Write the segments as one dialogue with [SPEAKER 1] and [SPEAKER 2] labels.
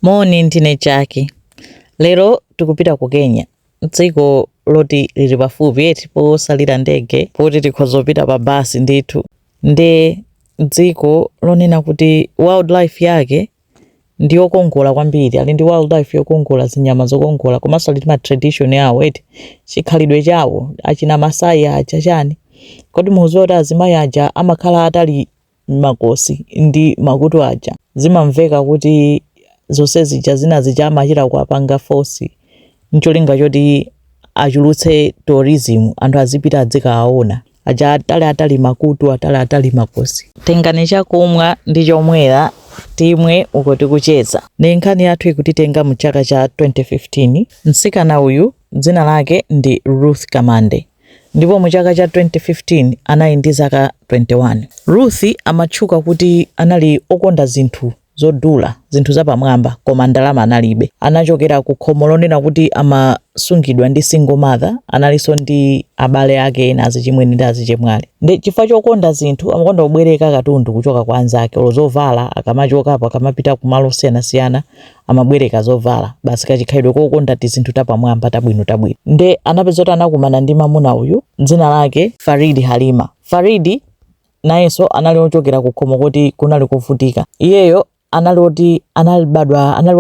[SPEAKER 1] Moni ndine Jackie. Lero tikupita ku Kenya. Dziko loti lili pafupi eti posalira ndege poti tikhoza kupita pa basi ndithu. Nde dziko lonena kuti wildlife yake ndi yokongola kwambiri, ali ndi wildlife yokongola, zinyama zokongola, komanso ali ma tradition yawo eti chikhalidwe chawo achina Masai aja chani. Kodi mukudziwa kuti azimayi aja amakhala atali makosi ndi makutu aja. Zimamveka kuti zonse zija zina zija amachita kuapanga force ncholinga choti achulutse tourism, anthu azipita adzikawaona aja atali makutu, atali makosi. Tengani chakumwa ndi chomwera timwe uko tikucheza. Nkhani yathu ikutitenga mu chaka cha 2015. Mtsikana uyu dzina lake ndi Ruth Kamande, ndipo mu chaka cha 2015 anali ndi zaka 21. Ruth amatchuka kuti anali okonda zinthu zodula, zinthu zapamwamba, koma ndalama analibe. Anachokera ku khomo lonena kuti amasungidwa ndi single mother, analinso ndi abale ake ena azichimwene ndi azichemwali. Ndi chifukwa chokonda zinthu amakonda kubwereka katundu kuchoka kwa anzake, zovala akamachokapo akamapita kumalo osiyanasiyana amabwereka zovala. Basi kachikhalidwe kokonda zinthu tapamwamba tabwino. Nde anapeza kuti anakumana ndi mamuna uyu dzina lake Faridi Halima. Faridi nayenso anali ochokera ku khomo kuti kunali kuvutika. Iyeyo anali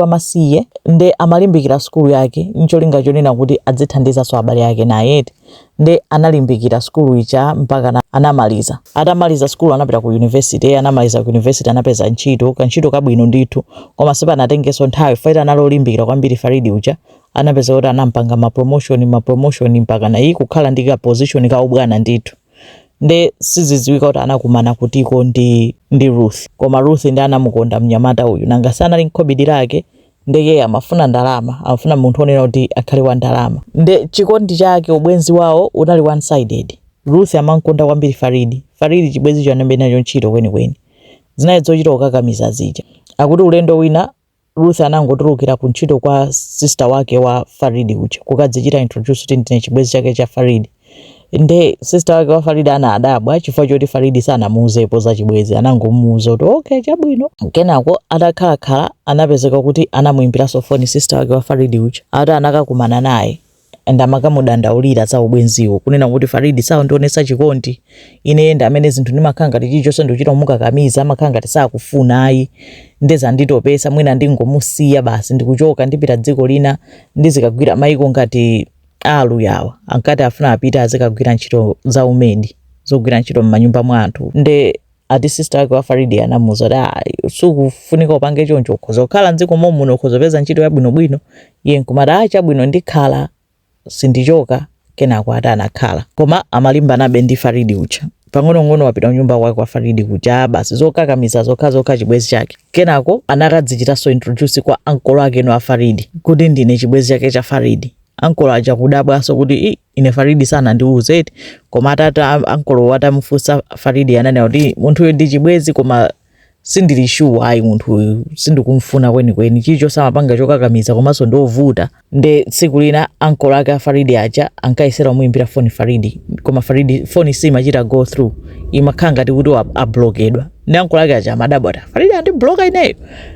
[SPEAKER 1] wamasiye, nde amalimbikira skulu yake ncholinga chonena kuti adzithandizaso abale ake naye. Nde analimbikira skulu icha mpaka anamaliza. Atamaliza skulu anapita ku university, anamaliza ku university anapeza kantchito kabwino ndithu, koma sipanatengeso nthawi faita analolimbikira kwambiri Faridi uja. Anapeza kuti anampanga ma promotion mpaka nayi kukhala ndi ka position ka ubwana ndithu. Nde sizidziwika kuti anakumana kutiko ndi Ruth, koma Ruth ndi anamukonda mnyamata uyu, nanga sanali nkhobidi lake. Ndeye amafuna ndalama, amafuna munthu onena kuti akhale wa ndalama. Nde chikondi chake, ubwenzi wawo unali one sided. Ruth amankonda kwambiri Faridi chibwenzi chanambe nacho ntchito kwenikweni, zinali zochita kukakamiza zija. Akuti ulendo wina Ruth anangotulukira ku ntchito kwa sister wake wa Faridi uja, kukadzichita introduce kuti ndine chibwenzi chake cha Faridi. Nde sister wake wa Faridi adabwa chifukwa choti Faridi sanamuuzepo za chibwenzi, anangomuuza kuti okay chabwino. Kenako atakhala anapezeka kuti anamuimbiraso phone sister wake wa Faridi uja, anakakumana naye and amakamudandaulira za ubwenziwo, kunena kuti Faridi sawa ndionesa chikondi, ine enda amene zinthu ndimakhala ngati chichonse ndochita mukakamiza, amakhala ngati sakufuna ayi, ndeza nditopesa mwina ndingomusiya basi ndikuchoka ndipita dziko lina ndizikagwira maiko ngati alu yawa. Ankati afuna apita azikagwira ntchito za umedi, zogwira ntchito m'manyumba mwa anthu. Nde ati sister wake wa Faridi anamuuza kuti sukufunika upange choncho, ukhoza kukhala mdziko muno ukhoza kupeza ntchito yabwinobwino. Iye nkumati chabwino ndikhala sindichoka. Kenako anakhala, koma amalimbanabe ndi Faridi uja. Pang'ono wapita mnyumba kwake kwa Faridi kuja, basi zokakamiza zokha chibwenzi chake. Kenako anakadzichitaso introduce kwa uncle wake wa Faridi kuti ndine chibwenzi chake cha Faridi. Uncle aja kudabwaso kuti ine Faridi sana ndiuze eti, koma atata uncle watamufunsa Faridi ananena kuti munthu uyu ndi chibwenzi koma sindili sure ayi munthu uyu sindikumfuna kwenikweni, chicho samapanga chokakamiza komanso ndovuta. Nde tsiku lina uncle ake a Faridi aja ankayesera kumuimbira phone Faridi, koma Faridi phone simachita go through, imakhala ngati kuti ablokedwa. Ndi uncle ake aja amadabwa kuti Faridi andibloka ineyo.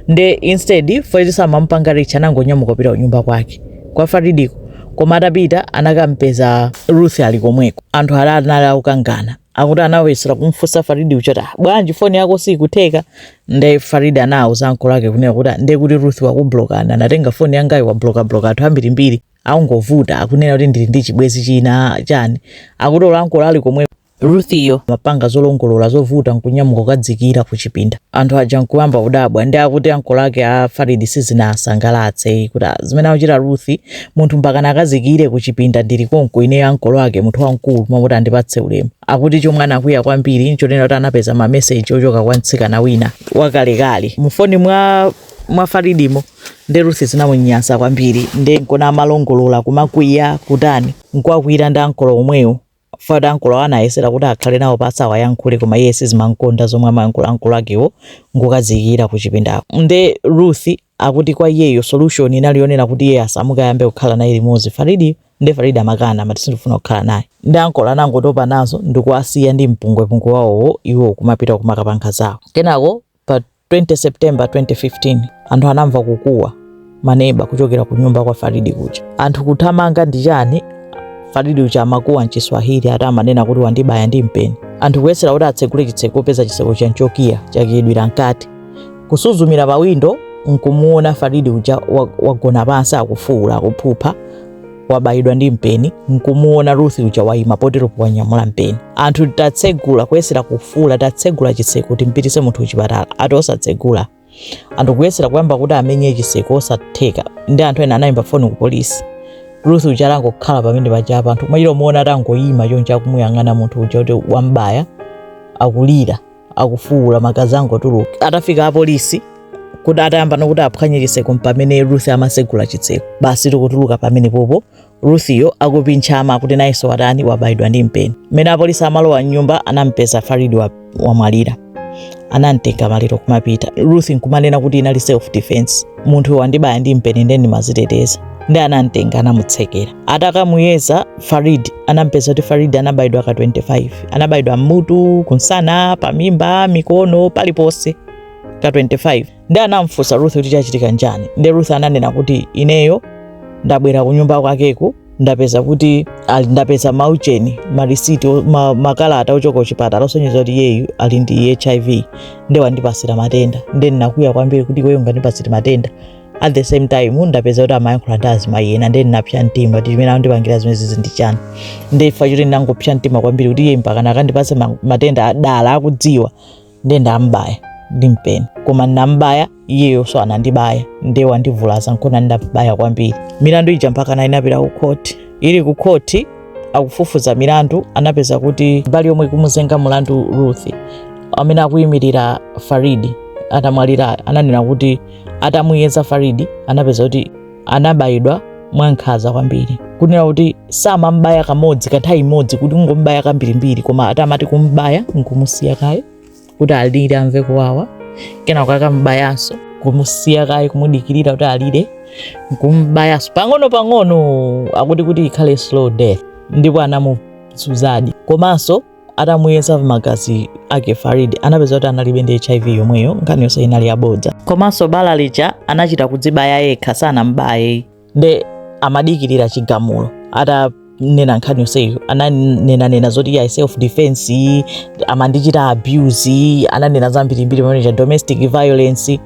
[SPEAKER 1] Nde instead Faridi samampanga reach, anangonyamuka kupita kunyumba kwake kwa Faridi. Koma atapita anakampeza Ruth ali komweko. Anthu anali kukangana, akuti anawesera kumfunsa Faridi uchota bwanji phone yako sikuteka. Nde Faridi anauza uncle wake kunena kuti nde kuti Ruth wakublokana, anatenga phone yangayo wabloka anthu ambirimbiri, aungovuta akunena kuti ndili ndi chibwenzi china chani. Akuti uncle ali komweko Ruth iyo mapanga zolongolola zovuta nkunyamuka kukadzikira ku chipinda. Anthu aja nkuyamba kudabwa, ndi akuti uncle ake a Faridi sizinasangalatse kuti zimene akuchita Ruth, munthu mpaka akazikire ku chipinda ndili konko ine uncle wake munthu wankulu mwakuti andipatse ulemu. Akuti chomwe anakwiya kwambiri nchonena kuti anapeza ma message ochoka kwa mtsikana wina wakalekale mu phone mwa Faridimo. Nde Ruth zinamunyansa kwambiri, nde nkona amalongolola kumakwiya kutani nkwakwira ndi uncle omweyo. Fada uncle anayesera kuti akhale nawo pasa wayankhule, koma iye sizimankonda zomwe amayankhula uncle akewo ngokadzikira ku chipindako. Nde Ruth akuti kwa iyeyo solution inalionera kuti iye asamukayambe kukhala naye limodzi Faridi. Nde Faridi amakana amati sindifuna kukhala naye. Nde uncle anangotopa nazo ndikuwasiya ndi mpungwe wawo iwo kumapita kumakapanga zawo. Kenako pa 20 September 2015 anthu anamva kukuwa maneba kuchokera ku nyumba kwa Faridi kuja. Anthu kuthamanga ndi chani? Faridi uja amakuwa mchiswahili ati amanena kuti wandibaya ndi mpeni. Anthu kuyesera kuti atsegule chitseko peza chiseko cha nchokiya chakidwira mkati. Kusuzumira pa window nkumuona Faridi uja wagona pansi akufuula akuphupha wabayidwa ndi mpeni. Nkumuona Ruth uja wayima potero wanyamula mpeni. Anthu tatsegula kuyesera kufuula tatsegula chiseko timpitise munthu kuchipatala ati osatsegula. Anthu kuyesera kuyamba kuti amenye chiseko osatheka ndi anthu ena anayimba foni ku polisi. Ruth uja alangokhala pamene pachapa anthu mwachiro muona atangoyima choncho akumuyang'ana munthu uja kuti wambaya akulira akufuula magazi angotuluka. Atafika apolisi kuti atayamba nokuti aphwanye chiseko pamene Ruth amasegula chitseko basi tikutuluka pamene popo Ruth yo akupinchama kuti nayenso watani wabayidwa ndi mpeni. Mmene apolisi amalowa nyumba anampeza Faridi wamwalira. Anamtenga maliro kumapita. Ruth nkumanena kuti inali self defense. Munthu wandibaya ndi mpeni ndeni maziteteza. Ndi anamtenga anamutsekera. Atakamuyeza Faridi anampeza kuti Faridi anabayidwa ka 25. Anabayidwa mmutu, kunsana, pamimba, mikono, paliponse ka 25. Ndi anamfunsa Ruth kuti chachitika njani. Ndi Ruth ananena kuti ineyo ndabwera ku nyumba kwakeku ndapeza kuti ndapeza maucheni marisiti makalata ochoka kuchipatala osonyeza kuti yeyu ali ndi HIV ndi wandipasira matenda. Ndi nakuya kwambiri kuti iweyo ngandipasira matenda. At the same time ndapeza kuti amayankhula ndi azimayi ena ndi napsya mtima kuti chimene andipangira zimene ndi chani. Ndifa kuti ndangopsya mtima kwambiri kuti iye mpaka nakandipase matenda adala akudziwa ndi ndambaya ndi mpeni. Koma ndambaya iyeyo so anandibaya ndi wandivulaza nkona ndabaya kwambiri. Milandu ija mpaka na inapita ku court. Ili ku court akufufuza milandu anapeza kuti mbali yomwe kumuzenga mulandu Ruth amene akuyimirira Faridi atamwalira ananena kuti atamuyeza Faridi anapeza kuti anabayidwa mwankhaza kwambiri. Kunena kuti samambaya kamodzi kanthawi imodzi kuti ungombaya kambirimbiri koma atamati kumbaya nkumusiya kaye kuti alire amve kuwawa. Kena kwakambayanso kumusiya kaye kumudikirira kuti alire nkumbayanso pang'ono akuti kuti ikhale slow death. Ndipo anamusuzadi komanso atamuyeza magazi ake Faridi anapeza kuti analibe ndi HIV yomweyo nkhani yonse inali yabodza. Komanso bala lija anachita kudzibaya yekha sanambaye ndi amadikirira chigamulo. Atanena nkhani yonseyo ananena zoti ya self defense amandichita abuse ananena zambirimbiri pamene cha domestic violence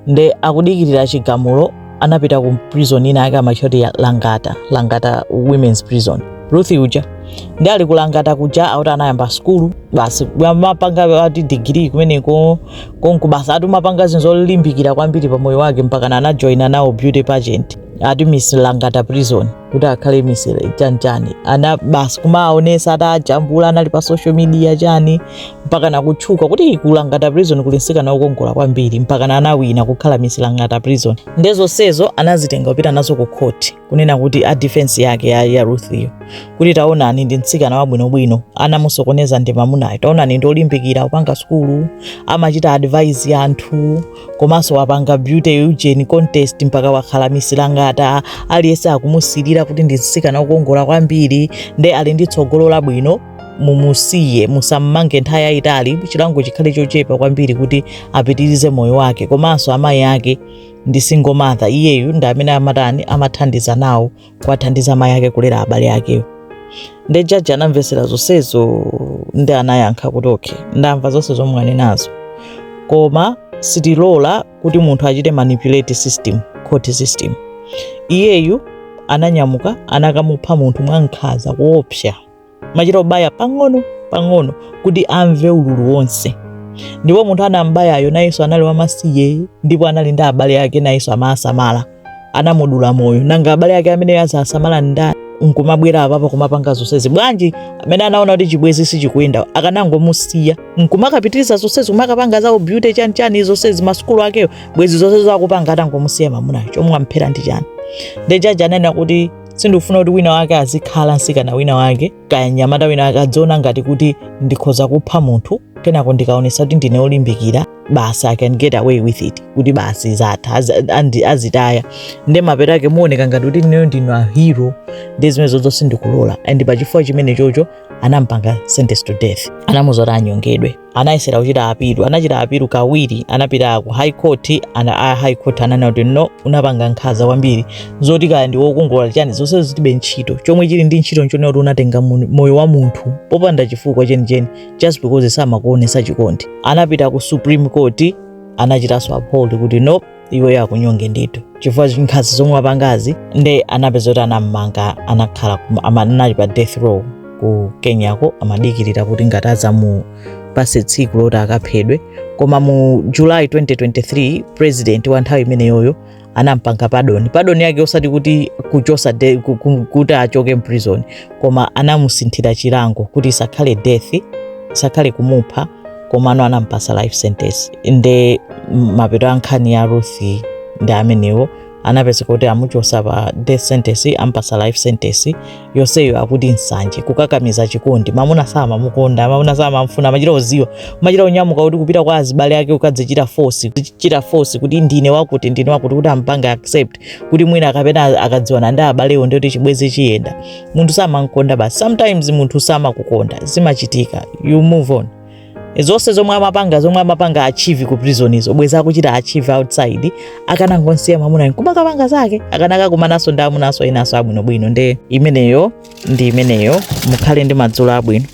[SPEAKER 1] ndi akudikirira chigamulo. Anapita ku prison ina yake amachoti ya Langata women's prison. Ruth uja ndi ali kulangata kuja auta anayamba skulu basi mapanga ati degree kumeneko konku basi atu mapanga zinzo limbikira kwambiri pa moyo wake mpaka anajoina nawo beauty pageant ati Miss Langata prison kuti akhale Miss chanchani. Ana basi kumaonesa atajambula anali pa social media chani mpaka nakutchuka kuti kulangata prison kulinsika na ukongola kwambiri mpaka anawina kukhala Miss Langata prison. Ndezo sezo anazitenga kupita nazo ku court kunena kuti a defense yake ya Ruth yo kuti taonani ndi mtsikana wabwinobwino anamusokoneza ndi mamunayo. Taonani ndi olimbikira kupanga skulu amachita advise anthu komanso wapanga beauty eugene contest mpaka wakhala Miss Langata. Aliyesa akumusilira kuti ndi mtsikana ukongola kwambiri ndi ali ndi tsogolo labwino mumusiye musammange nthawi yayitali chilango chikhale chochepa kwambiri kuti apitirize moyo wake. Komanso amayi ake ndi single mother iyeyu ndi amene amathandiza nawo kwathandiza amayi ake kulera abale akeyo. Ndi jaji anamvesera zonsezo ndi anayankha kuti okay ndamva zonse zomwe anenazo koma sitilola kuti munthu achite manipulate system court system. Iyeyu ananyamuka anakamupha munthu mwankhaza kuopsa machita ubaya pang'ono kuti amve ululu wonse. Ndipo munthu anambayayo nayenso anali wamasiye ndipo anali ndi abale ake nayenso amasamala anamudula moyo nanga abale ake amene azasamala ndani nkumabwera apapo kumapanga zonsezi bwanji amene anaona kuti chibwezi sichikuyenda akanangomusiya nkumakapitiriza zonsezi kumakapanga zawo beauty chani zonsezi masukulu akeyo bwezi zonse akupanga atangomusiya mamunayo chomwe amphera ndi chani. Ndi jaji anena kuti sindifuna kuti wina wake azikhala nsikana wina wake kaya nyamata wina wake adziona ngati kuti ndikhoza kupha munthu kenako ndikaonesa kuti ndine olimbikira basi I can get away with it kuti basi zatha azitaya ndi mapeto ake muoneka ngati kuti ineyo ndino a hero ndi zimene zonse ndikulola and pachifukwa chimene chocho anampanga sentence to death, anamuzoti anyongedwe. Anayesera kuchita apilu, anachita apilu kawiri, anapita ku high court, high court ananena kuti no, unapanga nkhanza kwambiri zoti kaya ndi wokongola chani zonse zilibe ntchito, chomwe chili ndi ntchito nchonena kuti unatenga moyo wa munthu popanda chifukwa chenicheni just because samakuonesa chikondi. Anapita ku Supreme Court, anachitanso uphold kuti no, iwe yakunyonge ndithu chifukwa nkhanza zomwe apangazi. Nde anapeza kuti anammanga, anakhala anali pa death row ku Kenyako, amadikirira kuti ngati azamupase tsiku loti akaphedwe. Koma mu July 2023 president wa nthawi imeneyoyo anampanga pardon yake, osati kuti kuchosa kuti achoke mprison, koma anamusinthira chilango kuti isakhale death, isakhale kumupha, koma anampasa life sentence. Nde mapeto a nkhani ya Ruth ndi amenewo, anapeza kuti amuchosa pa death sentence, ampasa life sentence. Yonseyo akuti nsanje, kukakamiza chikondi. Mamuna samamukonda, mamuna samamfuna, machita oziwa, machita onyamuka kuti kupita kwa azibale ake ukadzichita force kuti ndine wakuti kuti ampanga accept kuti mwina akapena akadziwana ndi abalewo ndiyoti chibwezi chiyenda. Munthu samankonda basi. Sometimes munthu samakukonda, zimachitika, you move on. Zonse zomwe amapanga achieve ku prison izo bweza akuchita achieve outside, akanangonsiya mamuna kumakapanga zake, akanaka kumanaso ndi amunaso inaso abwinobwino. Nde imeneyo ndi imeneyo. Mukhale ndi madzulo abwino.